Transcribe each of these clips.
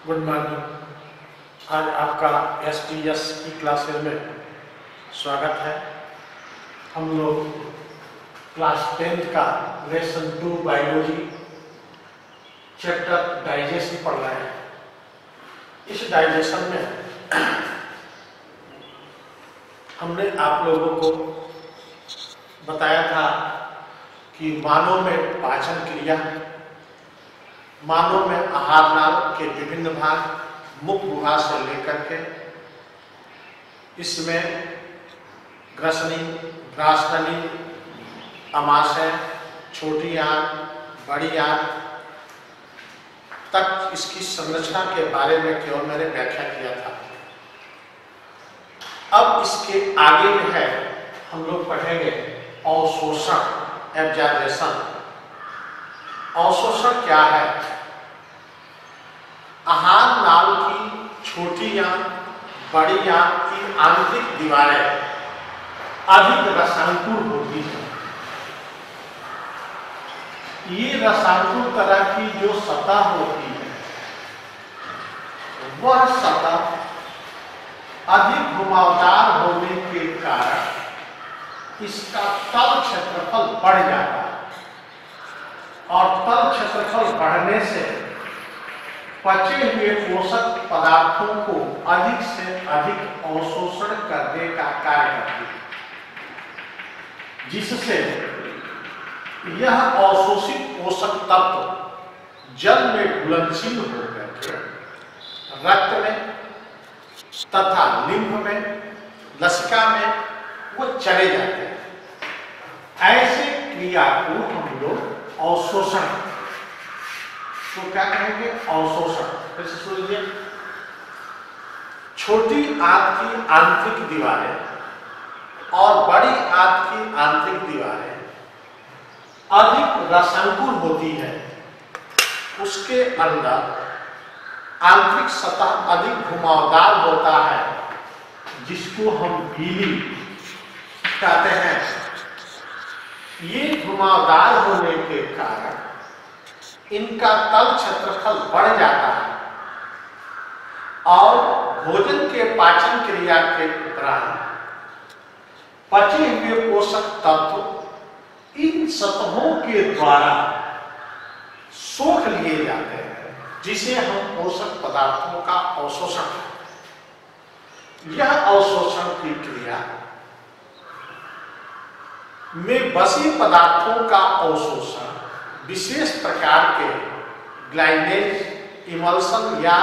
Good morning. आज आपका STS की क्लासेस में स्वागत है। हम लोग क्लास 10 का लेसन 2 बायोलॉजी चैप्टर डाइजेशन पढ़ रहे हैं। इस डाइजेशन में हमने आप लोगों को बताया था कि मानव में पाचन क्रिया, मानव में आहार नाल के विभिन्न भाग, मुख गुहा से लेकर के इसमें ग्रसनी, ग्रासनी, अमाशय, छोटी आंत, बड़ी आंत तक इसकी संरचना के बारे में केवल मैंने व्याख्या किया था। अब इसके आगे में है, हम लोग पढ़ेंगे अवशोषण, एब्जॉर्प्शन। अवशोषण क्या है? आहार नाल की छोटी आंत, बड़ी आंत की आंतरिक दीवारें अधिक रसानुकूल होती हैं। ये रसानुकूल तरह की जो सतह होती है, वह सतह अधिक घुमावदार होने के कारण इसका तल क्षेत्रफल बढ़ जाता है और तल क्षेत्रफल बढ़ने से पचे हुए पोषक पदार्थों को अधिक से अधिक अवशोषण करने का कार्य करती है, जिससे यह अवशोषित पोषक तत्व जल में घुलनशील होकर के रक्त में तथा लिम्फ में, लसिका में वो चले जाते हैं। ऐसे क्रिया को हम लोग अवशोषण, तो क्या कहेंगे? अवशोषण। फिर से सुन लीजिए। छोटी आंत की आंतरिक दीवारें और बड़ी आंत की आंतरिक दीवारें अधिक रसानुकूल होती है। उसके अंदर आंतरिक सतह अधिक घुमावदार होता है, जिसको हम गीली कहते हैं। ये घुमावदार होने के कारण इनका तल क्षेत्रफल बढ़ जाता है और भोजन के पाचन क्रिया के दौरान पचे हुए पोषक तत्व इन सतहों के द्वारा सोख लिए जाते हैं, जिसे हम पोषक पदार्थों का अवशोषण कहते हैं। यह अवशोषण की क्रिया में बसी पदार्थों का अवशोषण विशेष प्रकार के ग्लाइनेज, इमल्सन या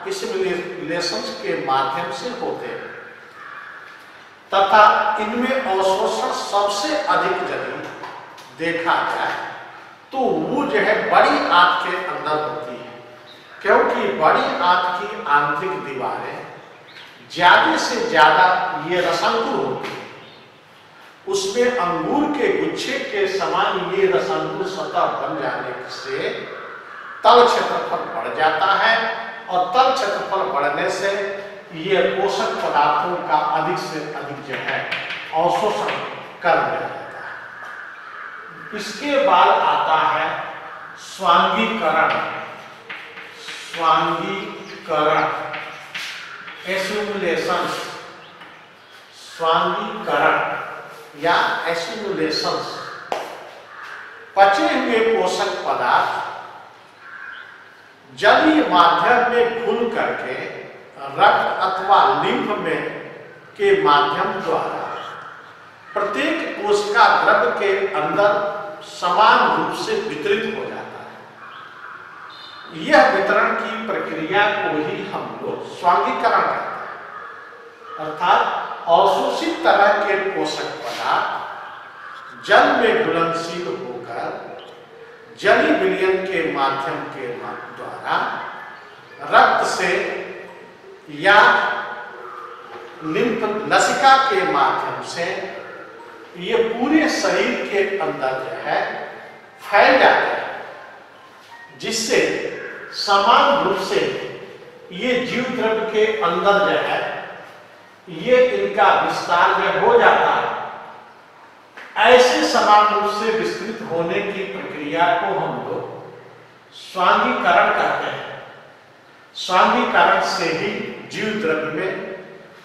एसिमिलेशन के माध्यम से होते हैं तथा इनमें अवशोषण सबसे अधिक यदि देखा जाए तो वो जो है बड़ी आंत के अंदर होती है, क्योंकि बड़ी आंत की आंतरिक दीवारें ज्यादा से ज्यादा ये रसानुकूल होती है। उसमें अंगूर के गुच्छे के समान ये रसानुकूल सतह बन जाने से तल क्षेत्रफल बढ़ जाता है और तल क्षेत्रफल बढ़ने से ये पोषक पदार्थों का अधिक से अधिक जो है अवशोषण कर दिया जाता है। इसके बाद आता है स्वांगीकरण। स्वांगीकरण, एसिमुलेशन, स्वांगीकरण या एसिमुलेशन। पचे हुए पोषक पदार्थ जलीय माध्यम में घुल करके रक्त अथवा लिम्फ में के माध्यम द्वारा प्रत्येक कोशिका द्रव्य के अंदर समान रूप से वितरित हो जाता है। यह वितरण की प्रक्रिया को ही हम लोग स्वांगीकरण कहते हैं, अर्थात अवशोषित तरह के पोषक पदार्थ जल में घुलनशील होकर जलीय विलयन के माध्यम के द्वारा रक्त से या लिम्फ लसिका के माध्यम से ये पूरे शरीर के अंदर जो है फैल जाते हैं, जिससे समान रूप से ये जीव द्रव्य के अंदर जो है ये इनका विस्तार में हो जाता है। ऐसे समान रूप से विस्तृत होने की प्रक्रिया को हम लोग स्वांगीकरण कहते हैं। स्वांगीकरण से ही जीव द्रव्य में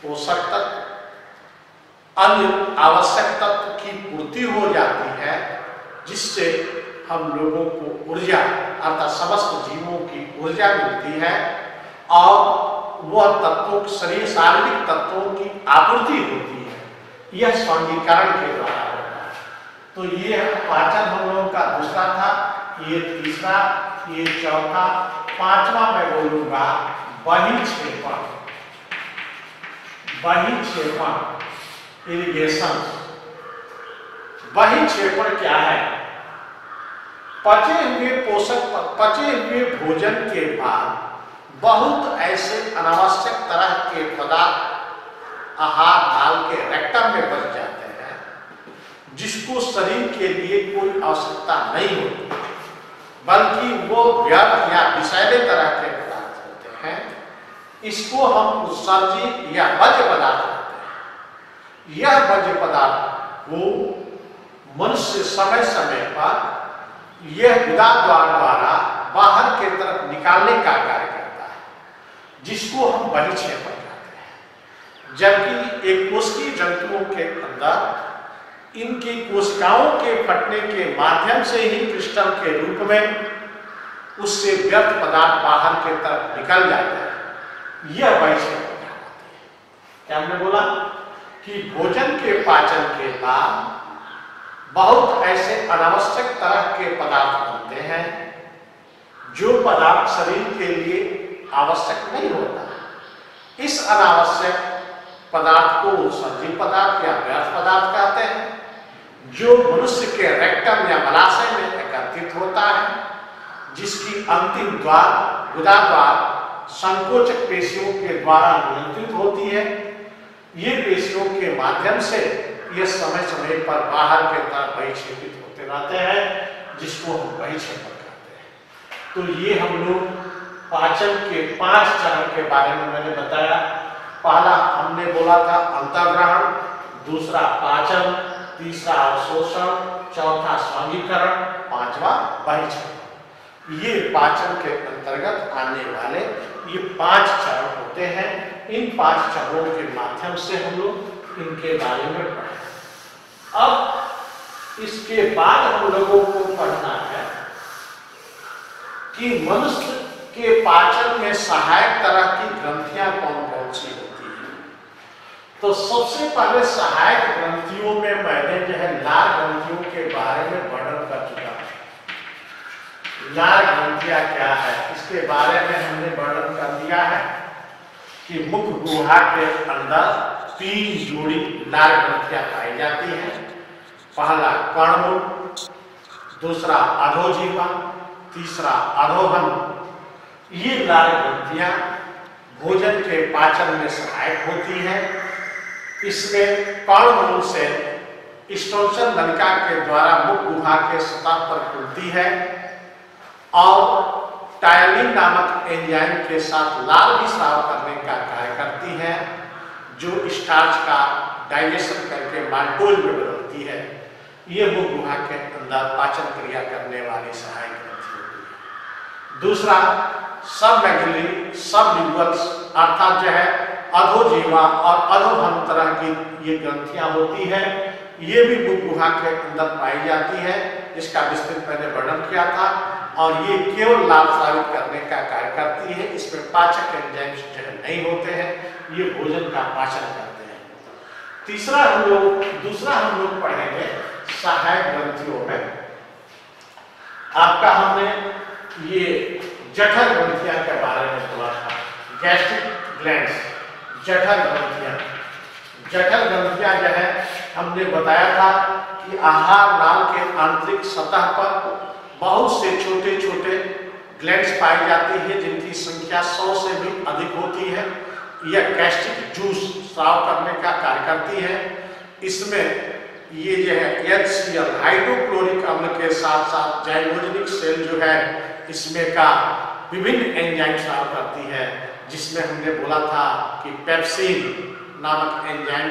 पोषक तत्व, अन्य आवश्यक तत्व की पूर्ति हो जाती है, जिससे हम लोगों को ऊर्जा अर्थात समस्त जीवों की ऊर्जा मिलती है और वह तत्वों शरीर शारीरिक तत्वों की आपूर्ति होती है। यह स्वांगीकरण के द्वारा होता है। तो ये पाचन हम लोगों का दूसरा था, ये तीसरा, ये चौथा, पांचवा मैं बोलूंगा बहिक्षेपण। बहिक्षेपण इरिगेशन। बहिक्षेपण क्या है? पचे हुए भोजन के बाद बहुत ऐसे अनावश्यक तरह के पदार्थ आहार नाल के रेक्टम में बच जाते हैं, जिसको शरीर के लिए कोई आवश्यकता नहीं होती, बल्कि वो व्यर्थ या विषैले तरह के पदार्थ होते हैं। इसको हम उत्सर्जी या वर्ज्य पदार्थ कहते हैं। यह वर्ज्य पदार्थ को मनुष्य समय समय पर यह गुदा द्वारा बाहर की तरफ निकालने का कार्य करता है, जिसको हम बहिक्षेपण कहते हैं। जबकि एक कोशिकीय जंतुओं के अंदर इनकी कोशिकाओं के फटने के माध्यम से ही क्रिस्टल के रूप में उससे व्यर्थ पदार्थ बाहर की तरफ निकल जाते हैं। यह बहिक्षेपण कहलाती है। क्या हमने बोला कि भोजन के पाचन के बाद बहुत ऐसे अनावश्यक तरह के पदार्थ बनते हैं, जो पदार्थ शरीर के लिए आवश्यक नहीं होता। इस अनावश्यक पदार्थ को उत्सर्जी पदार्थ या व्यर्थ पदार्थ कहते हैं, जो मनुष्य के रेक्टम या मलाशय में एकत्रित होता है, जिसकी अंतिम द्वार गुदा द्वार संकोचक पेशियों के द्वारा नियंत्रित होती है। ये पेशियों के माध्यम से ये समय समय पर बाहर के तरफ बहिक्षेपित होते रहते हैं, जिसको हम बहिक्षेपण कहते हैं। तो ये हम लोग पाचन के 5 चरण के बारे में मैंने बताया। पहला हमने बोला था अंतर्ग्रहण, दूसरा पाचन, तीसरा अवशोषण, चौथा स्वांगीकरण, पांचवा बहिक्षेपण। ये पाचन के अंतर्गत आने वाले ये 5 चरण होते हैं। इन 5 चरणों के माध्यम से हम लोग इनके बारे में पढ़े। अब इसके बाद हम लोगों को पढ़ना है कि मनुष्य के पाचन में सहायक तरह की ग्रंथियां कौन कौन सी होती हैं। तो सबसे पहले सहायक ग्रंथियों में मैंने जो है लार ग्रंथियों के बारे में वर्णन कर चुका हूं। लार ग्रंथियां क्या है, इसके बारे में हमने वर्णन कर दिया है कि मुख गुहा के अंदर 3 जोड़ी लार ग्रंथियां पाई जाती हैं। पहला कर्णमूल, दूसरा अधोजीवा, तीसरा अधोहन। ये लार ग्रंथियां भोजन के पाचन में सहायक होती हैं। इसमें कर्णमूल से स्टोचन नलिका के द्वारा मुख गुहा के सतह पर खुलती है और टायलिन नामक एंजाइम के साथ लाल भी स्राव करने का कार्य करती है, जो स्टार्च का डाइजेशन करके माल्टोज में बदलती है। ये मुख गुहा के अंदर पाचन क्रिया करने वाली सहायक ग्रंथि होती है। दूसरा सबमैक्युलरी सबलिंगुअल्स अर्थात जो है अधोजीवा और अधोहन तरह की ये ग्रंथियां होती हैं। ये भी मुख गुहा के अंदर पाई जाती है, जिसका विस्तृत मैंने वर्णन किया था। और ये केवल लाभ स्रावित करने का कार्य करती है। इसमें पाचक एंजाइम्स जो है नहीं होते हैं, ये भोजन का पाचन करते हैं। दूसरा हम लोग पढ़ेंगे सहायक ग्रंथियों में। आपका हमने ये जठर ग्रंथियां के बारे में बोला था, गैस्ट्रिक ग्लैंड्स, जठर ग्रंथियां। जठर ग्रंथियां जो है हमने बताया था कि आहार नाल के आंतरिक सतह पर बहुत से छोटे छोटे ग्लैंड्स पाई जाती है, जिनकी संख्या 100 से भी अधिक होती है। यह गैस्ट्रिक जूस स्राव करने का कार्य करती है। इसमें ये जो है HCl हाइड्रोक्लोरिक अम्ल के साथ साथ जाइलोजेनिक सेल जो है इसमें का विभिन्न एंजाइम स्राव करती है, जिसमें हमने बोला था कि पेप्सिन नामक एंजाइम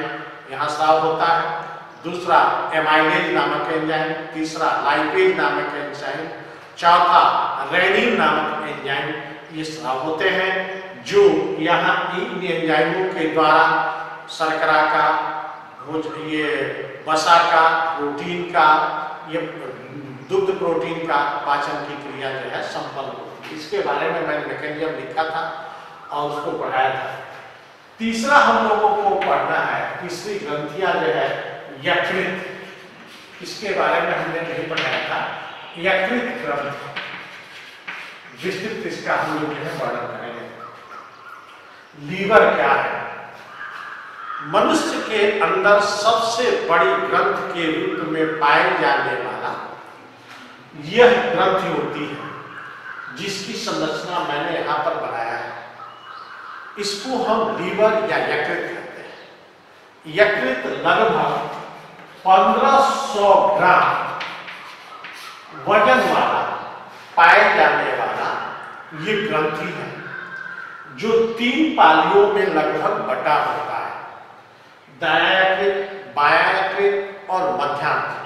यहाँ स्राव होता है। दूसरा एमाइलेज नामक एंजाइम, तीसरा लाइपेज नामक एंजाइम, चौथा रेनिन नामक एंजाइम, ये स्राव होते हैं जो यहाँ इन एंजाइमों के द्वारा शर्करा का, ये वसा का, प्रोटीन का, ये दुग्ध प्रोटीन का पाचन की क्रिया जो है संपन्न होती है। इसके बारे में मैंने मैकेनिज्म लिखा था और उसको पढ़ाया था। तीसरा हम लोगों को पढ़ना है, तीसरी ग्रंथियां जो है यकृत, इसके बारे में हमने नहीं पढ़ाया था। यकृत ग्रंथि विस्तृत इसका हम लोग जो है वर्णन करेंगे। लीवर क्या है? मनुष्य के अंदर सबसे बड़ी ग्रंथ के रूप में पाए जाने वाला यह ग्रंथि होती है, जिसकी संरचना मैंने यहां पर बनाया है। इसको हम लीवर या यकृत कहते हैं। यकृत लगभग 1500 ग्राम वजन वाला पाए जाने वाला ये ग्रंथि है, जो 3 पालियों में लगभग बटा होता है, दायां यकृत, बायां यकृत और मध्यांतर।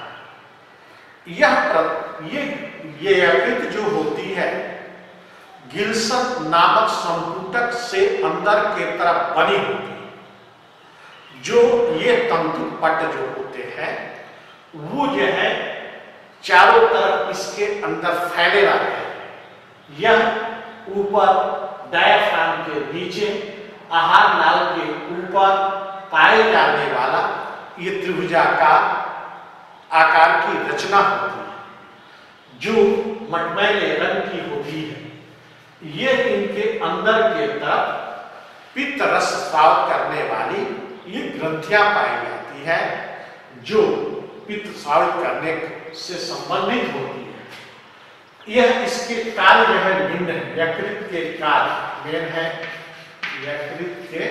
ये यकृत जो होती है गिल्सन नामक संपुटक से अंदर के तरफ बनी होती है। जो ये तंतुपट जो होते हैं वो जो है चारों तरफ इसके अंदर फैले रहते हैं। यह ऊपर डायफ्राम के नीचे आहार नाल के ऊपर पाए जाने वाला ये त्रिभुजाकार आकार की रचना होती है, जो मटमैले रंग की होती है। ये इनके अंदर के तरफ पित्त रस स्राव करने वाली ये ग्रंथियां पाई जाती है, जो पित्त स्रावित करने से संबंधित होती है। यह इसके कार्य जो है निम्न है। यकृत के कार्य मेन है, यकृत के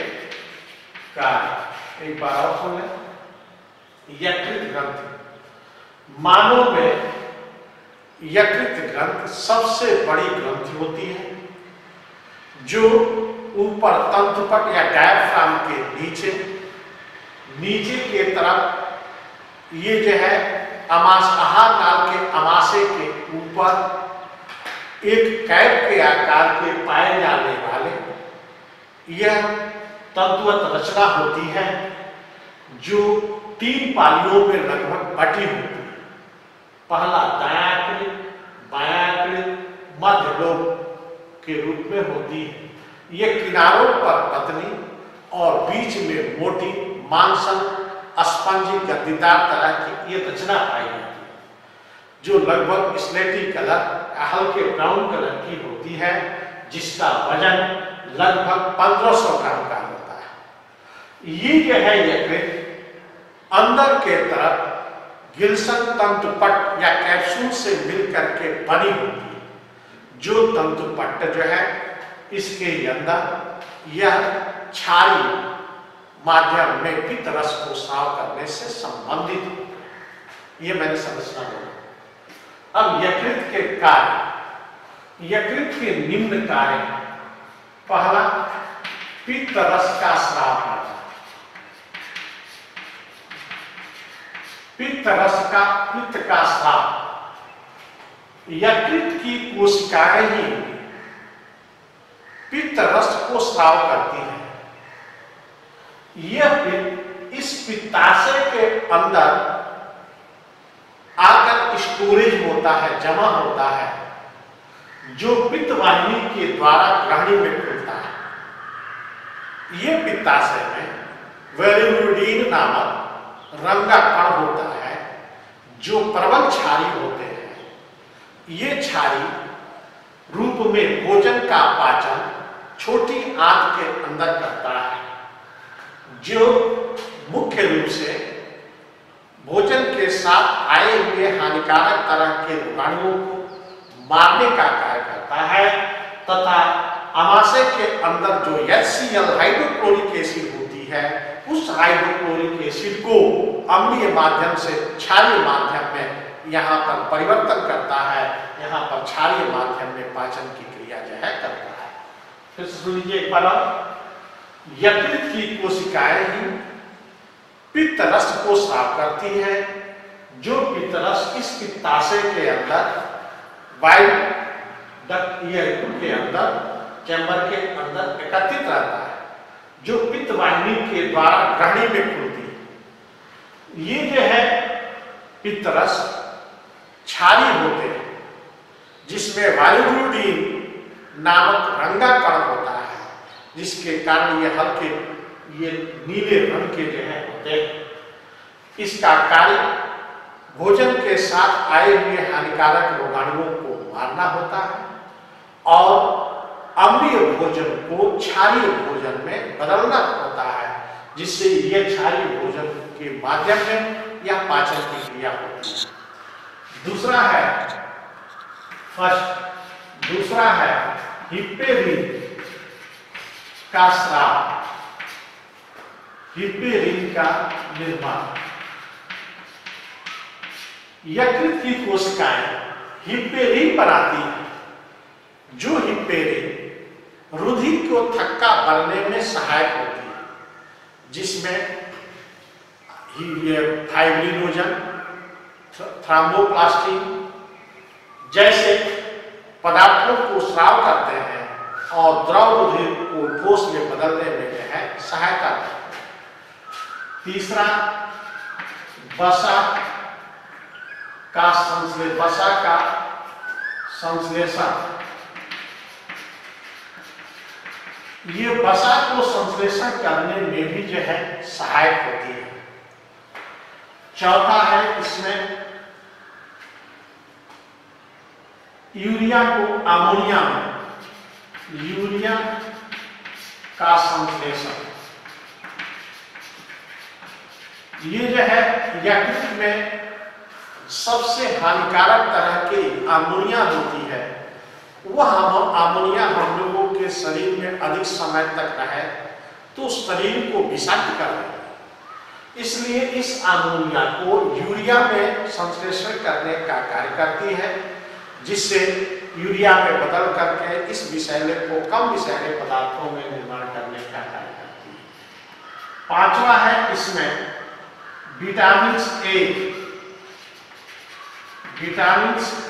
कार्य एक बार और सुन लें। यकृत ग्रंथि, मानव में यकृत ग्रंथि सबसे बड़ी ग्रंथि होती है, जो ऊपर तंतुपट या डायफ्राम के नीचे के तरफ ये जो है आहार नाल के अमाशय के ऊपर एक कैप के आकार के पाए जाने वाले यह तंतुवत रचना होती है, जो 3 पालियों में लगभग बटी होती है। पहला दायां यकृत, बायां यकृत, मध्य लोब के रूप में होती है। ये किनारों पर पतली और बीच में मोटी मांसल स्पंजी गद्दीदार तरह की ये रचना पाई जाती है, जो लगभग स्लेटी कलर, हल्के ब्राउन कलर की होती है, जिसका वजन लगभग 1500 ग्राम का होता है। ये जो है यकृत अंदर के तरफ गिल्सन तंतुपट या कैप्सूल से मिलकर के बनी होती है, जो तंतुपट्ट जो है इसके अंदर यह क्षारीय माध्यम में पित्त रस को स्राव करने से संबंधित होता है। ये मैंने संरचना बोला। अब यकृत के कार्य, यकृत के निम्न कार्य, पहला पित्त रस का स्राव करना। पित्त का स्राव यकृत की कोशिकाएं ही पित्त रस को स्राव करती है। यह पित्त इस पित्ताशय के अंदर आकर स्टोरेज होता है, जमा होता है, जो पित्त वाहिनी के द्वारा ग्रहणी में खुलता है। यह पित्ताशय में वेलिरुडिन नामक रंगा कण होता है, जो प्रबल क्षारी होते हैं। ये क्षारी रूप में भोजन का पाचन छोटी आंत के अंदर करता है, जो मुख्य रूप से भोजन के साथ आए हुए हानिकारक तरह के रोगाणुओं को मारने का कार्य करता है, तथा अमाशय के अंदर जो HCl हाइड्रोक्लोरिक एसिड होती है, उस हाइड्रोक्लोरिक एसिड को अम्लीय माध्यम से क्षारीय माध्यम में यहाँ पर परिवर्तन करता है, यहाँ पर क्षारीय माध्यम में पाचन की क्रिया जो है करता है। फिर सुन लीजिए एक बार और। यकृत की कोशिकाएं ही पित्त रस को स्राव करती हैं, जो पित्त रस इस पित्ताशय के अंदर वायु डक्ट के अंदर, चैम्बर के अंदर एकत्रित रहता है, जो पित्त वाहिनी के द्वारा ग्रहणी में खुलती है। ये जो है पित्त रस क्षारीय होते हैं, जिसमें वायुरुडीन नामक रंगा कण होता है, जिसके कारण ये हल्के ये नीले रंग के जो है होते हैं। इसका कार्य भोजन के साथ आए हुए हानिकारक रोगाणुओं को मारना होता है और अम्लीय भोजन को क्षारीय भोजन में बदलना होता है, जिससे यह क्षारीय भोजन के माध्यम में या पाचन की क्रिया होती है। दूसरा है हिप्पेरिन का स्राव, हिप्पेरिन का निर्माण। यकृत की कोशिकाएं हिप्पेरिन बनाती है, जो हिप्पेरिन रुधिर को थक्का भरने में सहायक होती है, जिसमें फाइब्रिनोजन, थ्रोम्बोप्लास्टिन जैसे पदार्थों को स्राव करते हैं और द्रव रुधिर को ठोस में बदलने में जो है सहायता करते हैं। तीसरा, वसा का संश्लेषण। ये वसा को संश्लेषण करने में भी जो है सहायक होती है। चौथा है इसमें यूरिया को अमोनिया में, यूरिया का संश्लेषण। ये जो है यकृत में सबसे हानिकारक तरह की अमोनिया होती है, वह अमोनिया हम लोगों के शरीर में अधिक समय तक रहे तो शरीर को विषाक्त कर देगा। इसलिए इस अमोनिया को यूरिया में संश्लेषण करने का कार्य करती है, जिससे यूरिया में बदल करके इस विषैले को कम विषैले पदार्थों में निर्माण करने का कार्य करती है। पांचवा है इसमें विटामिन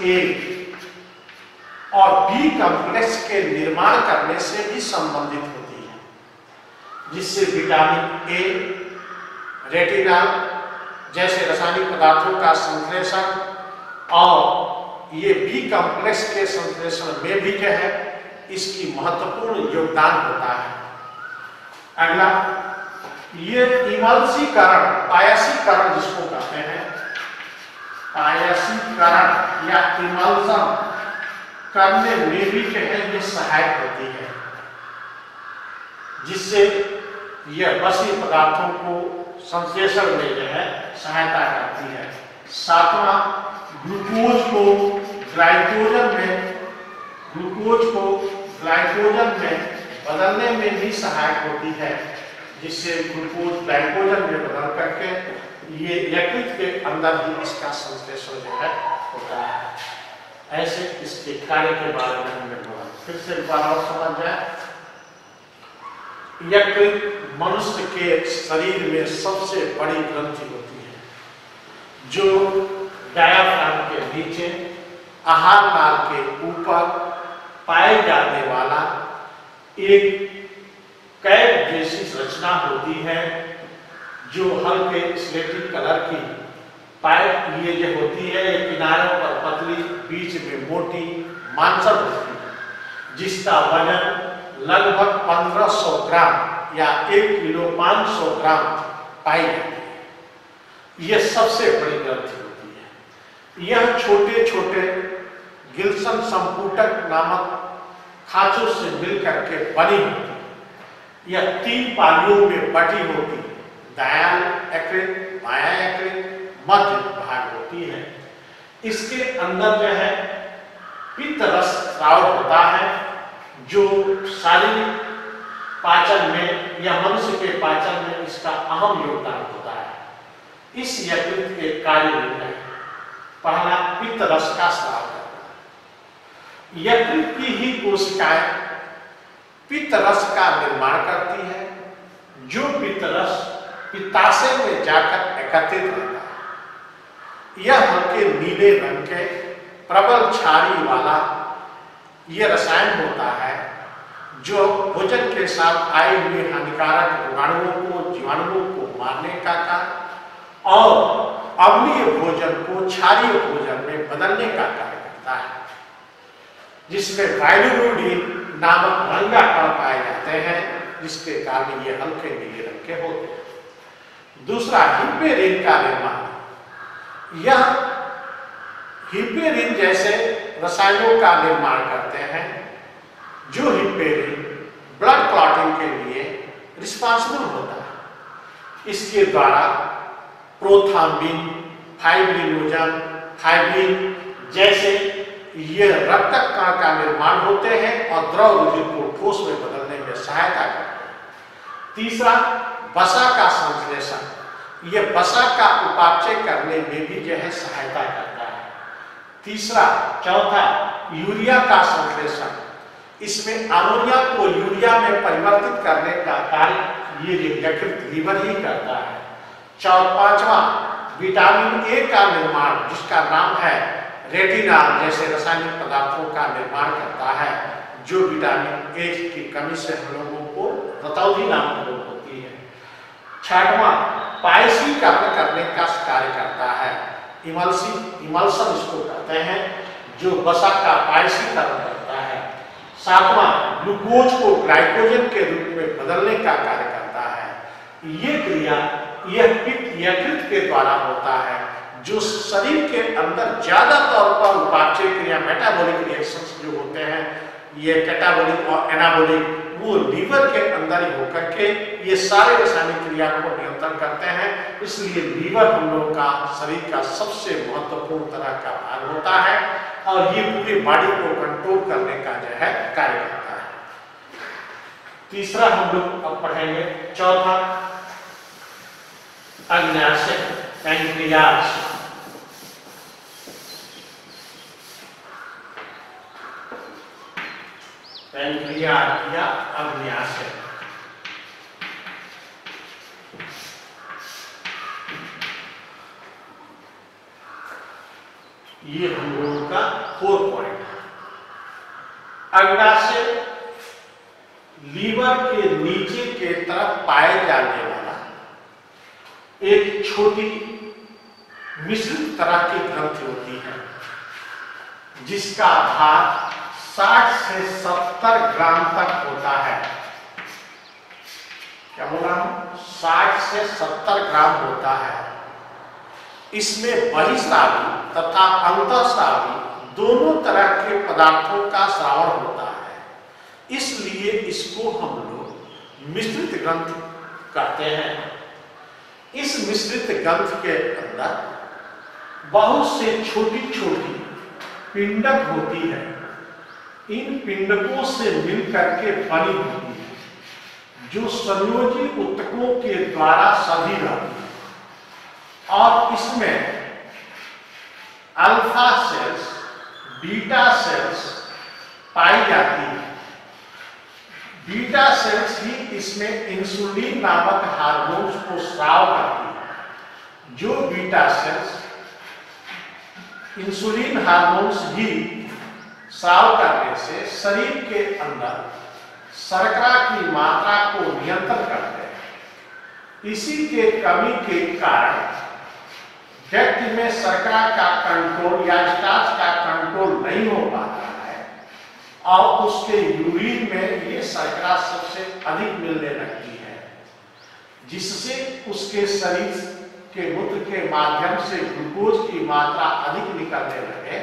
ए और बी कॉम्प्लेक्स के निर्माण करने से भी संबंधित होती है, जिससे विटामिन ए रेटिनॉल जैसे रासायनिक पदार्थों का संश्लेषण और ये बी कॉम्प्लेक्स के संश्लेषण में भी जो है इसकी महत्वपूर्ण योगदान होता है। अगला, ये इमल्सीकरण, पायसीकरण जिसको कहते हैं, पायसीकरण या इमल्सन करने में भी जो है ये सहायक होती है, जिससे यह बसी पदार्थों को संश्लेषण में जो है सहायता करती है। सातवां, ग्लूकोज को ग्लाइकोजन में बदलने में भी सहायक होती है, जिससे ग्लूकोज ग्लाइकोजन में बदल करके ये यकृत के अंदर ही इसका संश्लेषण जो है होता है। ऐसे इसके कार्य के बारे में हमने बोला। फिर से एक बार और समझ जाए, यकृत मनुष्य के शरीर में सबसे बड़ी ग्रंथि होती है, जो डायाफ्राम के नीचे आहार नाल के ऊपर पाए जाने वाला एक कैप जैसी रचना होती है, जो हल्के स्लेटी कलर की पाइप ये जो होती है, ये किनारों पर पतली, बीच में मोटी मांसल होती है, जिसका वजन लगभग 1500 ग्राम या 1 किलो 500 ग्राम पाई जाती है। यह सबसे बड़ी ग्रंथि होती है। यह छोटे छोटे गिल्सन संपुटक नामक खांचों से मिलकर के बनी होती है। यह 3 पालियों में बटी होती है, दायां यकृत, बायां यकृत, मध्य भाग होती है। इसके अंदर जो है पित्त रस स्राव होता है, जो शारीरिक पाचन में या मनुष्य के पाचन में इसका अहम योगदान होता है। इस यकृत के कार्य में पहला पित्त रस का स्राव करना। यकृत की ही कोशिकाएं पित्त रस का निर्माण करती है, जो पित्त रस पित्ताशय में जाकर एकत्रित रहता है। यह हल्के नीले रंग के प्रबल क्षारी वाला ये रसायन होता है जो भोजन के साथ आए हुए हानिकारक रोगाणुओं को, जीवाणुओं को मारने का कार्य और अम्लीय भोजन को क्षारीय भोजन में बदलने का कार्य करता है, जिसमें बाइलिरुबिन नामक रंगा कण पाए जाते हैं, जिसके कारण ये हल्के नीले रंग के होते हैं। दूसरा, हिपेरिन का निर्माण। यह हिपेरिन जैसे रसायनों का निर्माण करते हैं जो हिपेरिन ब्लड क्लॉटिंग के लिए रिस्पांसिबल होता है। इसके द्वारा प्रोथ्राम्बिन, फाइब्रिनोजन, फाइब्रिन जैसे ये रक्त कण का निर्माण होते हैं और द्रव रुधिर को ठोस में बदलने में सहायता करते हैं। तीसरा, वसा का संश्लेषण। यह वसा का उपापचय करने में भी जो है सहायता करता है। चौथा, यूरिया का संश्लेषण। इसमें अमोनिया को यूरिया में परिवर्तित करने का कार्य ये यकृत लीवर ही करता है। पांचवा, विटामिन ए का निर्माण, जिसका नाम है रेटिनॉल जैसे रासायनिक पदार्थों का निर्माण करता है, जो विटामिन ए की कमी से हम लोगों को रतौंधी नामक रोग होती है। छठवां, पायसीकरण करने का कार्य करता है। इमल्सन इसको कहते हैं, जो वसा का पायसीकरण करता है। सातवां, ग्लूकोज को ग्लाइकोजन के रूप में बदलने का कार्य करता है। ये क्रिया यह पित्त यकृत के द्वारा होता है, जो शरीर के अंदर ज्यादा तौर पर उपापचय क्रिया, मेटाबॉलिक रिएक्शंस जो होते हैं, ये कैटाबॉलिक और एनाबॉलिक, वो लीवर के अंदर ही होकर के ये सारे रासायनिक क्रिया को नियंत्रण करते हैं। इसलिए लीवर हम लोगों का शरीर का सबसे महत्वपूर्ण तरह का भाग होता है और ये पूरी बॉडी को कंट्रोल करने का जो है कार्य करता है। तीसरा हम लोग अब पढ़ेंगे, चौथा, अग्न्याशय, पैंक्रियाज। पैंक्रियाज या अग्न्याशय। ये हम लोगों का 4 पॉइंट है। अग्न्याशय लीवर के नीचे के तरफ पाए जाने वाला एक छोटी मिश्रित तरह की ग्रंथि होती है, जिसका भार 60 से 70 ग्राम तक होता है। क्या बोला हूं? 60 से 70 ग्राम होता है। इसमें बहिस्रावी तथा अंतःस्रावी दोनों तरह के पदार्थों का श्रावण होता है, इसलिए इसको हम लोग मिश्रित ग्रंथ कहते हैं। इस मिश्रित ग्रंथ के अंदर बहुत से छोटी छोटी पिंडक होती है। इन पिंडकों से मिलकर के बनी होती है, जो संयोजी ऊतकों के द्वारा सधी रहती है और इसमें अल्फा सेल्स, बीटा सेल्स पाई जाती है। बीटा सेल्स ही इसमें इंसुलिन नामक हार्मोन को स्राव करती है। जो बीटा सेल्स इंसुलिन हार्मोन्स ही स्राव करने से शरीर के अंदर शर्करा की मात्रा को नियंत्रण करते हैं। इसी के कमी के कारण व्यक्ति में शर्करा का कंट्रोल या स्टार्च का कंट्रोल नहीं हो पाता है और उसके यूरिन में ये शर्करा सबसे अधिक मिलने लगती है, जिससे उसके शरीर के मूत्र के माध्यम से ग्लूकोज की मात्रा अधिक निकलने लगे।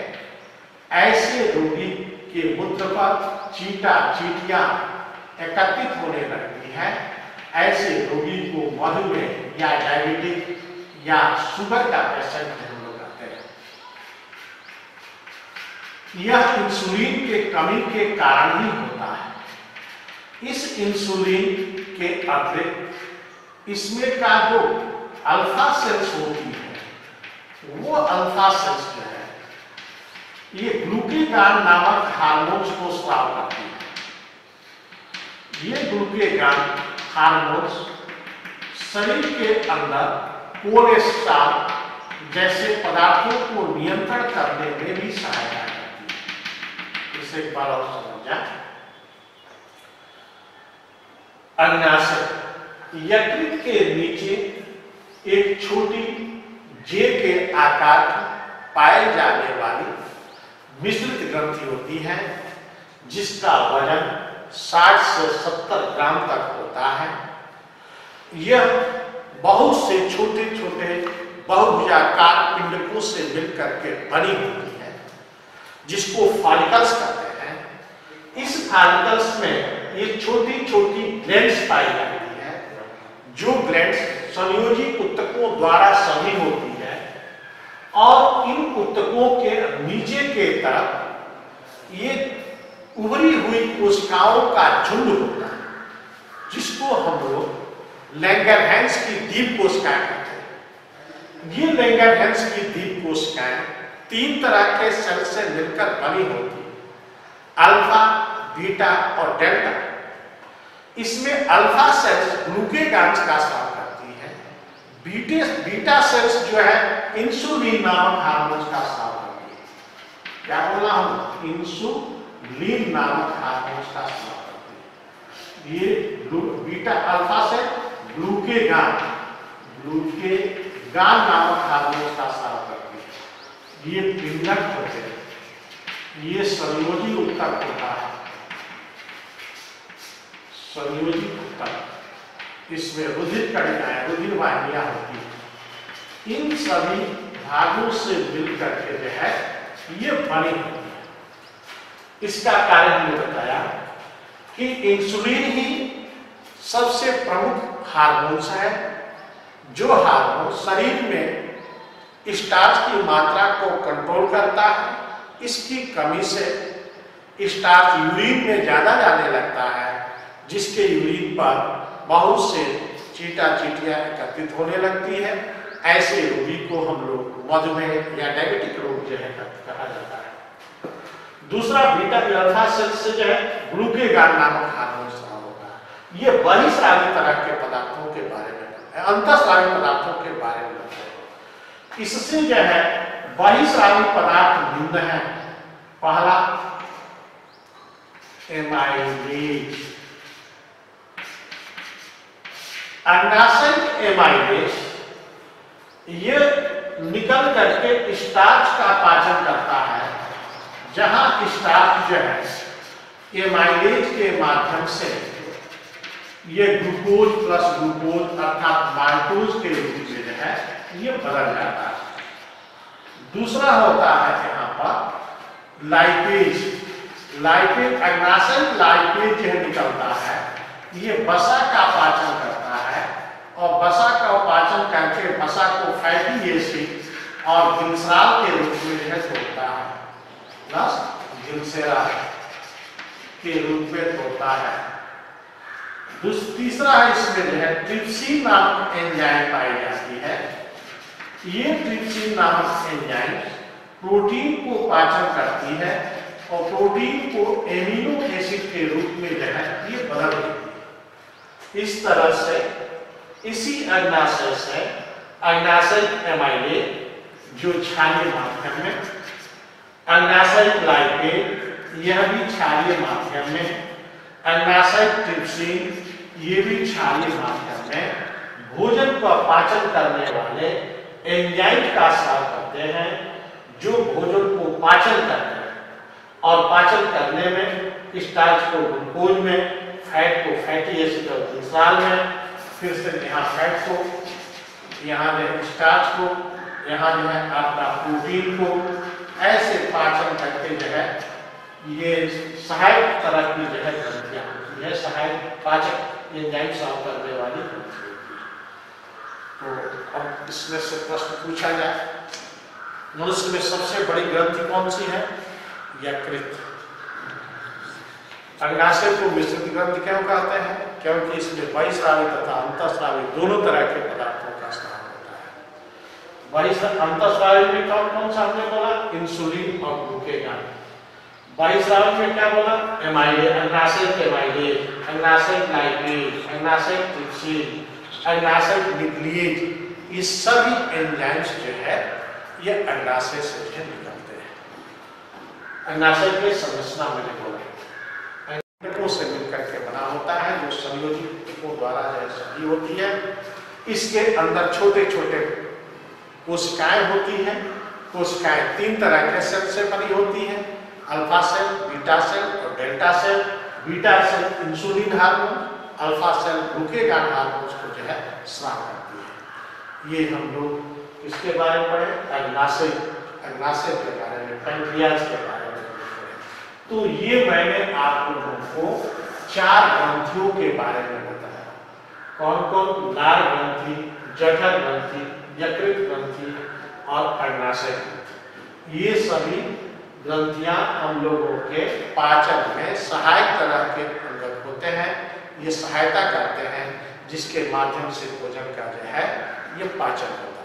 ऐसे रोगी के मूत्र पर चींटियां एकत्रित होने लगती है। ऐसे रोगी को मधुमेह या डायबिटिक या शुगर का पेशेंट हम लोग कहते हैं। यह इंसुलिन के कमी के कारण ही होता है। इस इंसुलिन के अतिरिक्त इसमें का जो अल्फा सेल्स होती है, वो अल्फा सेल्स जो है ये ग्लूकेगान नामक हार्मोन्स को स्राव करती है। ये ग्लूकेगान हार्मोन्स शरीर के अंदर कोलेस्ट्रॉल जैसे पदार्थों को नियंत्रण करने में भी सहायता करती है। इसे एक बार और समझा। अग्नाशय यकृत के नीचे एक छोटी जेल के आकार की पाए जाने वाली मिश्रित ग्रंथि होती है, जिसका वजन 60 से 70 ग्राम तक होता है। यह बहुत से छोटे छोटे बहुभुजाकार पिंडकों से मिलकर के बनी होती है, जिसको फॉलिकल्स कहते हैं। इस फॉलिकल्स में ये छोटी छोटी ग्लैंड्स पाई जाती है, जो ग्लैंड्स संयोजी ऊतकों द्वारा सभी होती है, और इन ऊतकों के नीचे के तरफ ये उभरी हुई कोशिकाओं का झुंड होता है, जिसको हम लोग लैंगरहैंस की दीप कोशिकाएं कहते हैं। ये लैंगरहैंस की दीप कोशिकाएं 3 तरह के सेल से मिलकर बनी होती है, अल्फा, बीटा और डेल्टा। इसमें अल्फा सेल्स ग्लूकेगॉन्स का स्राव करती है, बीटा सेल्स जो है इंसुलिन नामक हार्मोन का स्राव करती है। क्या बोला हम? इंसुलिन नामक हार्मोन का स्राव करती है। ये बीटा अल्फा से ग्लूकेगॉन नामक हार्मोन का स्राव करती है। ये पिंडक होते हैं, ये संयोजी ऊतक होता है, संयोजी ऊतक। इसमें रुधिर कणिकाएं, रुधिर वाहिनियां होती है। इन सभी भागों से मिलकर के जो है ये बनी होती है। इसका कार्य हमने बताया कि इंसुलिन ही सबसे प्रमुख हार्मोन्स है, जो हार्मोन शरीर में स्टार्च की मात्रा को कंट्रोल करता है। इसकी कमी से स्टार्च यूरिन में ज्यादा जाने लगता है, जिसके यूरिन पर बहुत से चींटियां एकत्रित होने लगती है। ऐसे रोगी को हम लोग मधुमेह या डायबिटिक रोग जो है कहा जाता है। दूसरा बीटा अल्फा सेल से जो है ग्लूकेगॉन नामक हार्मोन स्राव होता है। ये बहिस्रावी तरह के पदार्थों के बारे में, अंतःस्रावी पदार्थों के बारे में बताते हैं। इससे जो है बहिस्रावी पदार्थ निम्न है। पहला एमाइलेज, अग्नाशय एमाइलेज ये निकल करके स्टार्च का पाचन करता है, जहां स्टार्च जो है एमाइलेज के माध्यम से ये ग्लूकोज प्लस ग्लूकोज अर्थात माल्टोज के रूप में जो है ये बदल जाता है। दूसरा होता है यहाँ पर लाइपेज, अग्नाशय लाइपेज जो निकलता है, ये वसा का पाचन करता है, और वसा का पाचन करके वसा को फैटी एसिड और ग्लिसरॉल के रूप में जो है तोड़ता है, प्लस ग्लिसरॉल के रूप में तोड़ता है। तीसरा है इसमें जो है ट्रिप्सिन नामक एंजाइम पाई जाती है। ये ट्रिप्सिन नामक एंजाइम प्रोटीन को पाचन करती है और प्रोटीन को एमिनो एसिड के रूप में जो है ये बदल देती है। इस तरह से इसी अग्नाशय से अग्नाशय एमाइलेज जो क्षारीय माध्यम में, अग्नाशय लाइपेज यह भी क्षारीय माध्यम में, अग्नाशय ट्रिप्सिन ये भी क्षारीय माध्यम में भोजन का पाचन करने वाले एंजाइम का स्राव करते हैं, जो भोजन को पाचन करते हैं और पाचन करने में स्टार्च को ग्लूकोज में, फैट को फैटी एसिड और ग्लिसरॉल में, फिर से यहाँ फैट को, यहाँ जो है स्टार्च को, यहाँ जो है आपका प्रोटीन को, ऐसे पाचन करके जो है ये सहायक तरह की जो है ग्रंथियां होती है, सहायक पाचक एंजाइम स्राव करने वाली ग्रंथि होती है। तो अब इसमें से प्रश्न पूछा जाए, मनुष्य में सबसे बड़ी ग्रंथि कौन सी है? यकृत। अग्नाशय को मिश्रित ग्रंथि क्यों कहते हैं? क्योंकि इसमें बहिस्रावी तथा अंतःस्रावी दोनों तरह के पदार्थों का स्राव होता है। अंतःस्रावी में कौन कौन सा हमने बोला? इंसुलिन और ग्लूकेगॉन। बहिस्रावी में क्या बोला? एमाइलेज, अग्नाशय एमाइलेज, अग्नाशय लाइपेज, अग्नाशय ट्रिप्सिन, अग्नाशय न्यूक्लिएज। ये सभी एंजाइम्स जो है ये अग्नाशय से जो है निकलते हैं। अग्नाशय की संरचना मैंने बोला अंगकों से मिलकर के बना होता है, जो संयोजित तत्वों द्वारा जो है सजी होती है। इसके अंदर छोटे छोटे कोशिकाएं होती हैं। कोशिकाएं 3 तरह के सेल से बनी होती हैं, अल्फा सेल, बीटा सेल और delta cell. Beta cell insulin hormone, alpha cell glucagon hormone को जो है स्राव करती है। ये हम लोग इसके बारे में पढ़े, अग्नाशय के बारे में, पैंक्रियाज के बारे में पढ़े। तो ये मैंने आप लोगों को 4 ग्रंथियों के बारे में बताया। कौन कौन? लार ग्रंथि, जठर ग्रंथि, यकृत ग्रंथि और अग्नाशय ग्रंथि। ये सभी ग्रंथियां हम लोगों के पाचन में सहायक तरह के अंगक होते हैं। ये सहायता करते हैं जिसके माध्यम से भोजन का जो है ये पाचन होता है।